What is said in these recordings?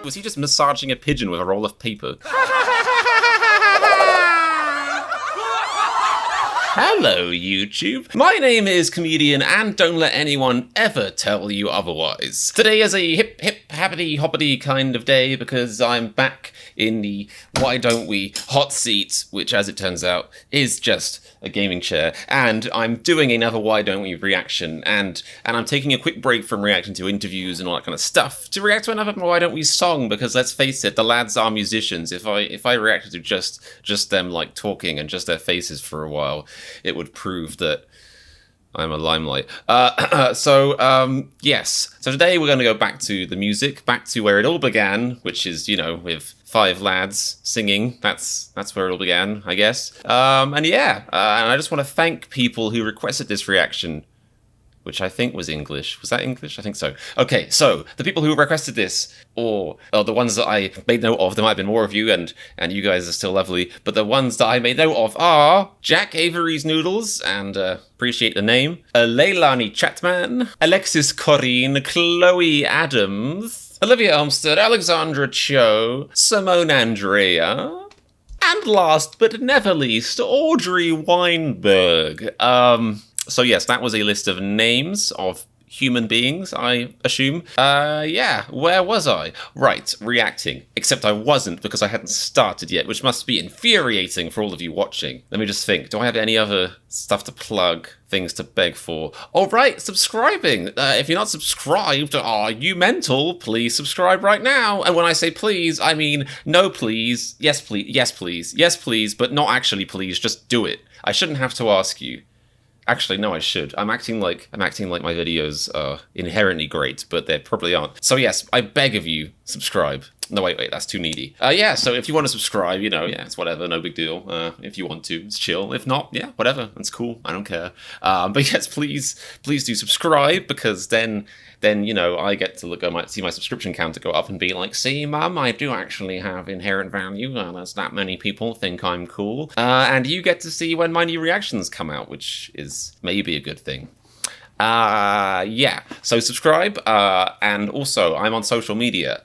Was he just massaging a pigeon with a roll of paper? Hello, YouTube. My name is Comedian, and don't let anyone ever tell you otherwise. Today is a hip, happity, hoppity kind of day because I'm back in the Why Don't We hot seat, which, as it turns out, is just a gaming chair. And I'm doing another Why Don't We reaction, and I'm taking a quick break from reacting to interviews and all that kind of stuff to react to another Why Don't We song, because let's face it, the lads are musicians. If I reacted to just them like talking and just their faces for a while, it would prove that I'm a limelight. Yes. So today we're going to go back to the music, back to where it all began, which is, you know, with 5 lads singing. That's where it all began, I guess. And I just want to thank people who requested this reaction, which I think was English. Was that English? I think so. Okay, so the people who requested this, or the ones that I made note of, there might have been more of you, and you guys are still lovely, but the ones that I made note of are Jack Avery's Noodles, and appreciate the name, Leilani Chatman, Alexis Corinne, Chloe Adams, Olivia Olmsted, Alexandra Cho, Simone Andrea, and last but never least, Audrey Weinberg. So yes, that was a list of names of human beings, I assume. Where was I? Right, reacting. Except I wasn't, because I hadn't started yet, which must be infuriating for all of you watching. Let me just think. Do I have any other stuff to plug? Things to beg for? Oh, right, subscribing. If you're not subscribed, are you mental? Please subscribe right now. And when I say please, I mean no please, yes please, yes please, yes please, but not actually please, just do it. I shouldn't have to ask you. Actually, no, I should. I'm acting like my videos are inherently great, but they probably aren't. So yes, I beg of you, subscribe. No, wait, that's too needy. So if you want to subscribe, it's whatever, no big deal. If you want to, it's chill. If not, yeah, whatever, it's cool. I don't care. But yes, please do subscribe, because then I get to look. I might see my subscription counter go up and be like, see, Mum, I do actually have inherent value. There's that many people think I'm cool. And you get to see when my new reactions come out, which is maybe a good thing. So subscribe. And also, I'm on social media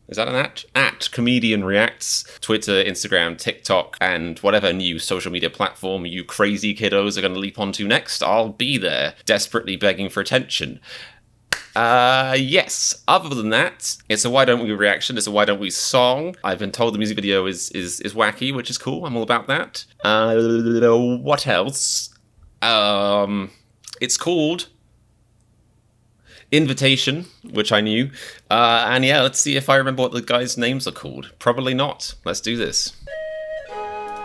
is that an at? At ComedianReacts, Twitter, Instagram, TikTok, and whatever new social media platform you crazy kiddos are going to leap onto next. I'll be there, desperately begging for attention. Yes. Other than that, it's a Why Don't We reaction. It's a Why Don't We song. I've been told the music video is wacky, which is cool. I'm all about that. What else? It's called Invitation, which I knew. And yeah, let's see if I remember what the guys' names are called. Probably not. Let's do this.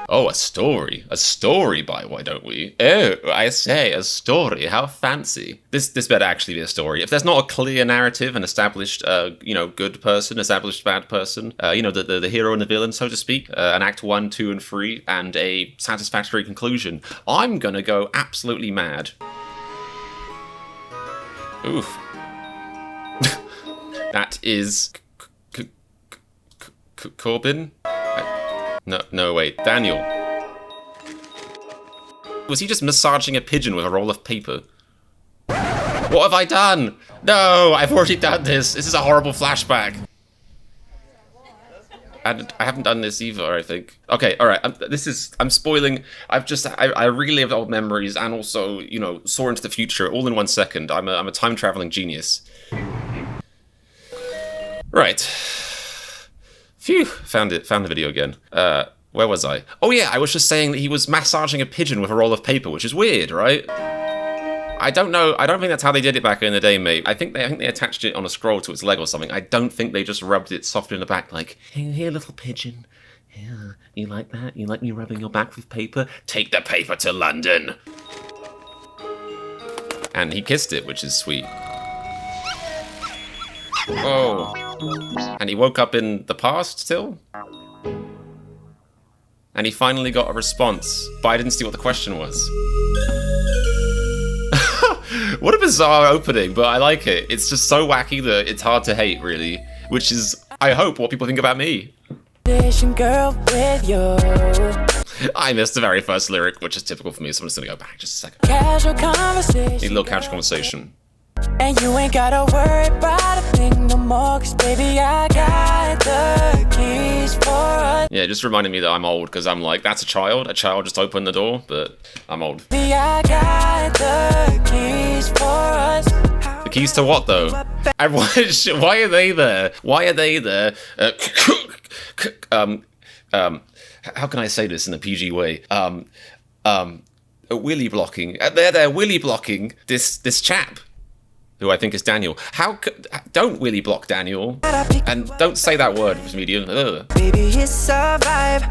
Oh, a story. A story by Why Don't We? Oh, I say, a story. How fancy. This better actually be a story. If there's not a clear narrative, an established, good person, established bad person, the hero and the villain, so to speak, an act 1, 2, and 3, and a satisfactory conclusion, I'm gonna go absolutely mad. Oof. That is Corbin? No, wait, Daniel. Was he just massaging a pigeon with a roll of paper? What have I done? No, I've already done this. This is a horrible flashback. And I haven't done this either, I think. Okay, all right. I'm spoiling. I relived old memories and also, saw into the future all in 1 second. I'm a time traveling genius. Right. Phew. Found the video again. Where was I? Oh yeah, I was just saying that he was massaging a pigeon with a roll of paper, which is weird, right? I don't know. I don't think that's how they did it back in the day, mate. I think they attached it on a scroll to its leg or something. I don't think they just rubbed it softly in the back, like, here, little pigeon. Here, you like that? You like me rubbing your back with paper? Take the paper to London. And he kissed it, which is sweet. Oh. And he woke up in the past still? And he finally got a response, but I didn't see what the question was. What a bizarre opening, but I like it. It's just so wacky that it's hard to hate, really. Which is, I hope, what people think about me. Girl with you. I missed the very first lyric, which is typical for me, so I'm just gonna go back just a second. Casual conversation. Need a little casual conversation. And you ain't gotta worry about a think no more, 'cause baby, I got the keys for us. Yeah, just reminding me that I'm old, because I'm like, that's a child. A child just opened the door, but I'm old. Baby, I got the keys for us. The keys to what, though? And why are they there? Why are they there? How can I say this in a PG way? Willy blocking. They're willy blocking this chap, who I think is Daniel. Don't willy block Daniel, and don't say that word, comedian. Ugh. Baby, it's a vibe.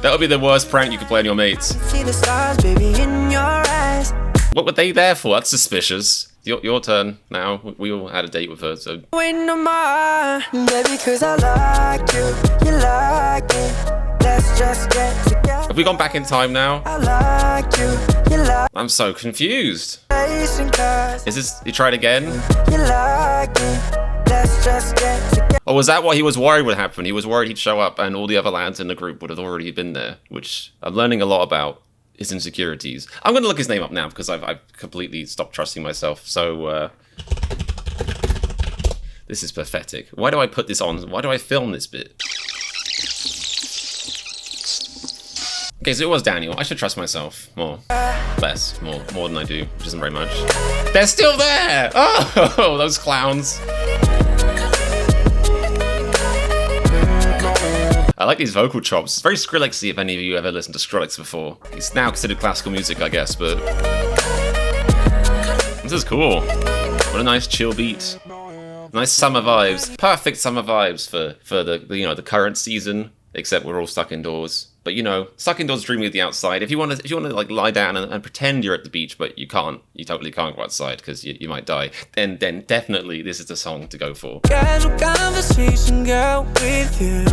That would be the worst prank you could play on your mates. See the stars, baby, in your eyes. What were they there for? That's suspicious. Your turn now. We all had a date with her, so. Wait no more, baby, 'cause I like you. You like it. Let's just get together. Have we gone back in time now? I like you. You like I'm so confused. racing cars. Is this? You tried again? You like it. Let's just get together. Or was that what he was worried would happen? He was worried he'd show up and all the other lads in the group would have already been there, which I'm learning a lot about his insecurities. I'm going to look his name up now because I've completely stopped trusting myself. So, this is pathetic. Why do I put this on? Why do I film this bit? Okay, so it was Daniel. I should trust myself more. Less. More than I do, which isn't very much. They're still there! Oh, those clowns. I like these vocal chops. It's very Skrillexy if any of you ever listened to Skrillex before. It's now considered classical music, I guess, but this is cool. What a nice chill beat. Nice summer vibes. Perfect summer vibes for the the current season, except we're all stuck indoors. But stuck indoors dreaming of the outside. If you want to like lie down and pretend you're at the beach, but you can't, you totally can't go outside because you might die, then definitely this is the song to go for. Casual conversation, girl, with you.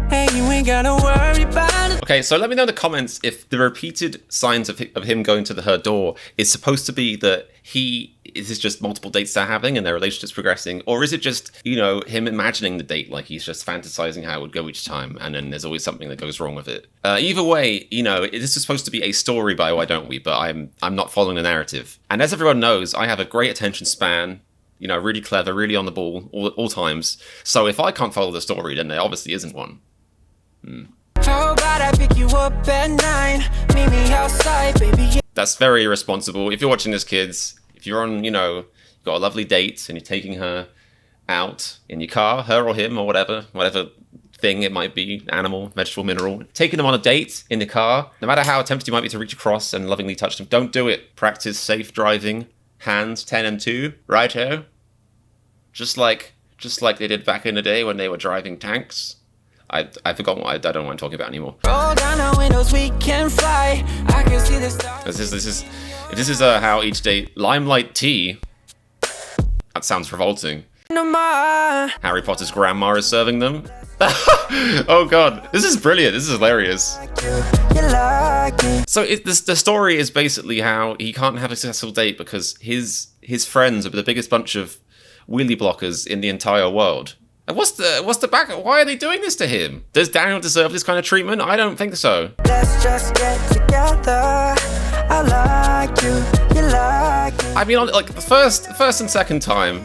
Hey, you ain't gotta worry about it. Okay, so let me know in the comments if the repeated signs of him going to her door is supposed to be that is this just multiple dates they're having and their relationship's progressing, or is it just, him imagining the date, like he's just fantasizing how it would go each time, and then there's always something that goes wrong with it. Either way, this is supposed to be a story by Why Don't We, but I'm not following the narrative. And as everyone knows, I have a great attention span, really clever, really on the ball all times. So if I can't follow the story, then there obviously isn't one. How about I pick you up at 9? Meet me outside, baby. That's very irresponsible. If you're watching this, kids, if you're on, you've got a lovely date and you're taking her out in your car, her or him or whatever thing it might be, animal, vegetable, mineral, taking them on a date in the car, no matter how tempted you might be to reach across and lovingly touch them, don't do it. Practice safe driving, hands 10 and 2, righto? Just like they did back in the day when they were driving tanks. I've forgotten I don't know what I'm talking about anymore. Roll down our windows, we can fly. I can see the stars. This is how each day limelight tea. That sounds revolting. No more. Harry Potter's grandma is serving them. Oh god, this is brilliant. This is hilarious. You like it. So the story is basically how he can't have a successful date because his friends are the biggest bunch of wheelie blockers in the entire world. And what's the back? Why are they doing this to him? Does Daniel deserve this kind of treatment? I don't think so. Let's just get together. I like you. You like it. I mean, like the first and second time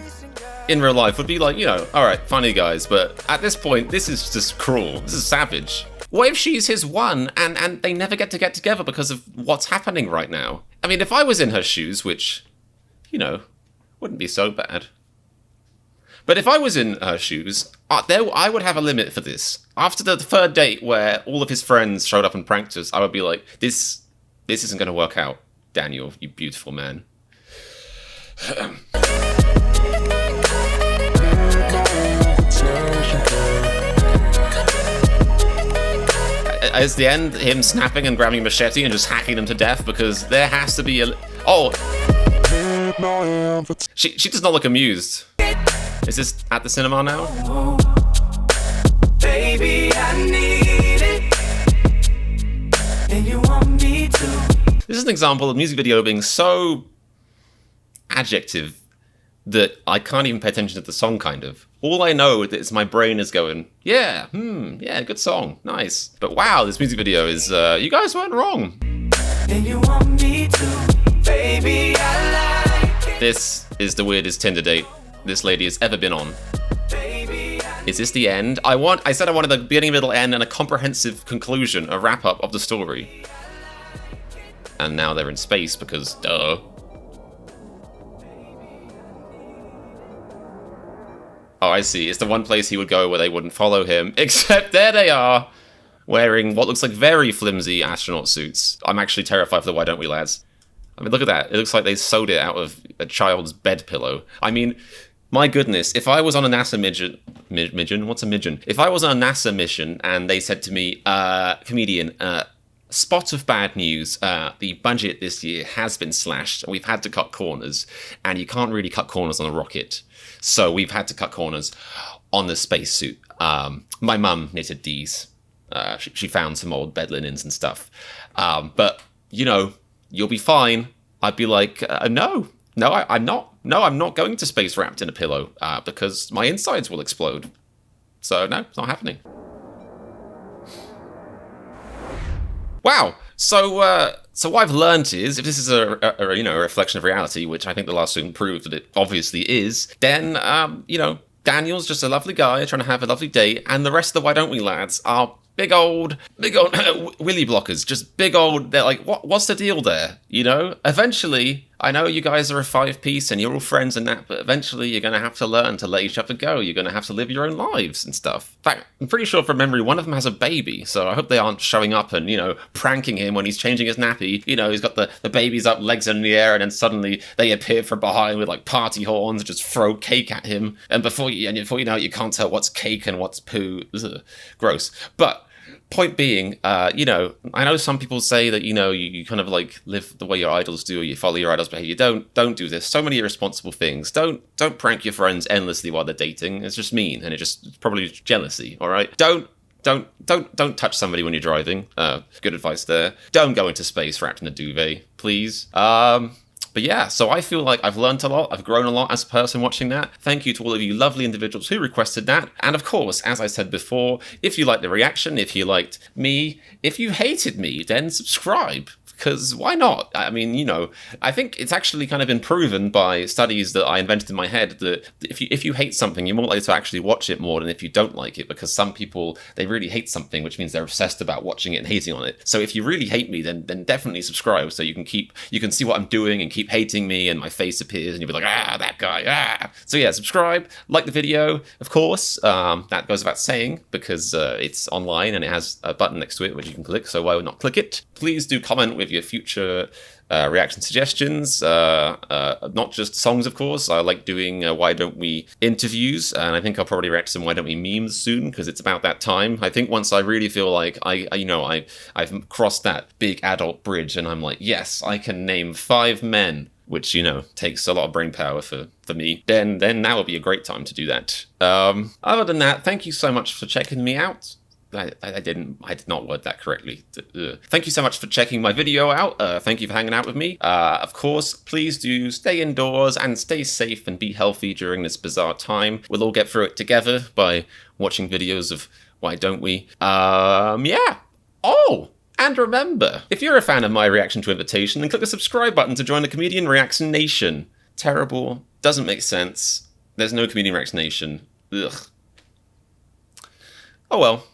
in real life would be like, all right, funny guys. But at this point, this is just cruel. This is savage. What if she's his one and they never get together because of what's happening right now? I mean, if I was in her shoes, which, wouldn't be so bad. But if I was in her shoes, I would have a limit for this. After the third date where all of his friends showed up and pranked us, I would be like, this isn't going to work out, Daniel, you beautiful man. Is the end him snapping and grabbing a machete and just hacking them to death? Because there has to be a... Oh! She does not look amused. Is this at the cinema now? Baby, I need it. And you want me to. This is an example of the music video being so adjective that I can't even pay attention to the song, kind of. All I know is my brain is going, yeah, good song, nice. But wow, this music video is, you guys weren't wrong. And you want me to. Baby, I like it. This is the weirdest Tinder date this lady has ever been on. Is this the end? I said I wanted the beginning, middle, end, and a comprehensive conclusion, a wrap-up of the story. And now they're in space because, duh. Oh, I see. It's the one place he would go where they wouldn't follow him. Except there they are, wearing what looks like very flimsy astronaut suits. I'm actually terrified for the Why Don't We lads. I mean, look at that. It looks like they sewed it out of a child's bed pillow. I mean, my goodness, if I was on a NASA mission, what's a mission? If I was on a NASA mission and they said to me, comedian, spot of bad news, the budget this year has been slashed, and we've had to cut corners, and you can't really cut corners on a rocket. So we've had to cut corners on the spacesuit. My mum knitted these. She found some old bed linens and stuff. But, you know, you'll be fine. I'd be like, no, I'm not. No, I'm not going to space wrapped in a pillow because my insides will explode. So no, it's not happening. Wow. So what I've learned is, if this is a reflection of reality, which I think the last student proved that it obviously is, then Daniel's just a lovely guy trying to have a lovely day, and the rest of the Why Don't We lads are big old willy blockers, just big old. They're like, what's the deal there? You know, eventually, I know you guys are a 5-piece and you're all friends and that, but eventually you're going to have to learn to let each other go. You're going to have to live your own lives and stuff. In fact, I'm pretty sure from memory, one of them has a baby, so I hope they aren't showing up and, pranking him when he's changing his nappy. He's got the babies up, legs in the air, and then suddenly they appear from behind with like party horns and just throw cake at him. And before you know it, you can't tell what's cake and what's poo. Ugh, gross. But point being, I know some people say that, you kind of like live the way your idols do, or you follow your idols' behavior. Don't do this. So many irresponsible things. Don't prank your friends endlessly while they're dating. It's just mean, and it's probably jealousy. All right. Don't touch somebody when you're driving. Good advice there. Don't go into space wrapped in a duvet, please. But yeah, so I feel like I've learned a lot, I've grown a lot as a person watching that. Thank you to all of you lovely individuals who requested that. And of course, as I said before, if you liked the reaction, if you liked me, if you hated me, then subscribe. Because why not? I mean, I think it's actually kind of been proven by studies that I invented in my head that if you hate something, you're more likely to actually watch it more than if you don't like it, because some people, they really hate something, which means they're obsessed about watching it and hating on it. So if you really hate me, then definitely subscribe so you can see what I'm doing and keep hating me, and my face appears and you'll be like, that guy, So yeah, subscribe, like the video, of course. That goes without saying because it's online and it has a button next to it which you can click, so why would not click it? Please do comment with your future reaction suggestions, not just songs, of course. I like doing Why Don't We interviews, and I think I'll probably react to some Why Don't We memes soon, because it's about that time. I think once I really feel like I've crossed that big adult bridge, and I'm like, yes, I can name 5 men, which, takes a lot of brain power for me, then now would be a great time to do that. Other than that, thank you so much for checking me out. I did not word that correctly. Thank you so much for checking my video out. Thank you for hanging out with me. Of course, please do stay indoors and stay safe and be healthy during this bizarre time. We'll all get through it together by watching videos of Why Don't We? Yeah. Oh! And remember, if you're a fan of my reaction to Invitation, then click the subscribe button to join the Comedian Reacts Nation. Terrible. Doesn't make sense. There's no Comedian Reacts Nation. Ugh. Oh well.